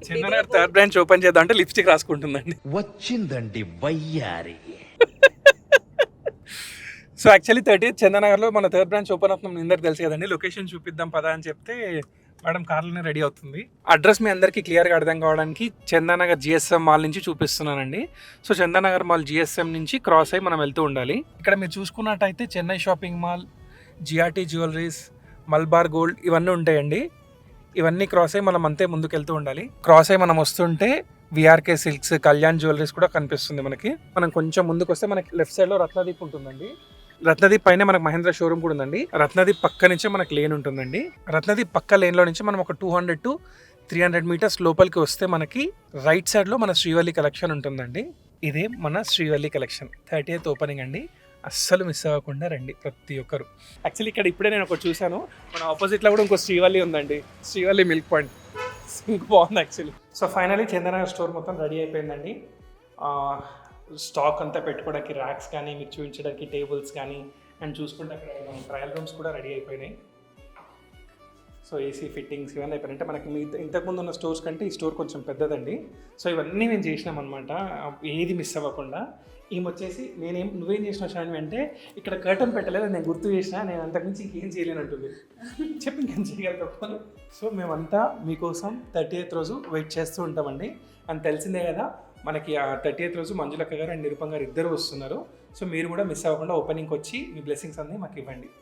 Chandanagar third branch open చేద్దాం అంటే lipstick రాసుకుంటుందండి. వచ్చిందండి వయ్యారి. సో యాక్చువల్లీ 30th చందనగర్లో మన థర్డ్ బ్రాంచ్ ఓపెన్ అవుతుంది, మీ అందరికి తెలుసు కదండి. లొకేషన్ చూపిద్దాం పదా అని చెప్తే మేడం కార్లోనే రెడీ అవుతుంది. అడ్రస్ మీ అందరికీ క్లియర్గా అర్థం కావడానికి చందానగర్ జిఎస్ఎం మాల్ నుంచి చూపిస్తున్నానండి. సో చందానగర్ మాల్ జిఎస్ఎం నుంచి క్రాస్ అయ్యి మనం వెళ్తూ ఉండాలి. ఇక్కడ మీరు చూసుకున్నట్టయితే Chennai shopping mall, GRT jewelleries, Malabar gold ఇవన్నీ ఉంటాయండి. ఇవన్నీ క్రాస్ అయ్యి మనం అంతే ముందుకు వెళ్తూ ఉండాలి. క్రాస్ అయ్యి మనం వస్తుంటే విఆర్కే సిల్క్స్, కళ్యాణ్ జ్యువెలరీస్ కూడా కనిపిస్తుంది మనకి. మనం కొంచెం ముందుకు వస్తే మనకి లెఫ్ట్ సైడ్లో రత్నదీప్ ఉంటుందండి. రత్నదీప్ పైన మనకు మహేంద్ర షోరూమ్ కూడా ఉందండి. రత్నదీప్ పక్క నుంచే మనకు లేన్ ఉంటుందండి. రత్నదీప్ పక్క లేన్లో నుంచి మనం ఒక 200 to 300 మీటర్స్ లోపలికి వస్తే మనకి రైట్ సైడ్లో మన శ్రీవల్లి కలెక్షన్ ఉంటుందండి. ఇదే మన శ్రీవల్లి కలెక్షన్ 30th ఓపెనింగ్ అండి. అస్సలు మిస్ అవ్వకుండా రండి ప్రతి ఒక్కరు. యాక్చువల్లీ ఇక్కడ ఇప్పుడే నేను ఒకటి చూశాను, మన ఆపోజిట్లో కూడా ఇంకో శ్రీవల్లి ఉందండి, శ్రీవల్లి మిల్క్ పాయింట్. బాగుంది actually. So finally Chandanagar store మొత్తం రెడీ అయిపోయిందండి. స్టాక్ అంతా పెట్టుకోవడానికి ర్యాక్స్ కానీ, మీకు చూపించడానికి టేబుల్స్ కానీ, అండ్ చూసుకుంటే అక్కడ ట్రయల్ రూమ్స్ కూడా రెడీ అయిపోయినాయి. సో ఏసీ ఫిట్టింగ్స్ ఇవన్నీ అయిపోయినాయి. అంటే మనకి మీ ఇంతకుముందు ఉన్న స్టోర్స్ కంటే ఈ స్టోర్ కొంచెం పెద్దదండి. సో ఇవన్నీ మేము చేసినాం అనమాట, ఏది మిస్ అవ్వకుండా. వచ్చేసి నువ్వేం చేసినావు షాన్వి అంటే, ఇక్కడ కర్టన్ పెట్టలేదు, నేను గుర్తు చేసినా, నేను అంతకుమించి ఇంకేం చేయలేనంటుంది. చెప్పి ఇంకేం చేయగలుగుతాను. సో మేమంతా మీకోసం 30th రోజు వెయిట్ చేస్తూ ఉంటామండి. అని తెలిసిందే కదా, మనకి ఆ 30th రోజు మంజులక్క గారు అండ్ నిరుపం గారు ఇద్దరు వస్తున్నారు. సో మీరు కూడా మిస్ అవ్వకుండా ఓపెనింగ్కి వచ్చి మీ బ్లెస్సింగ్స్ అన్నీ మాకు ఇవ్వండి.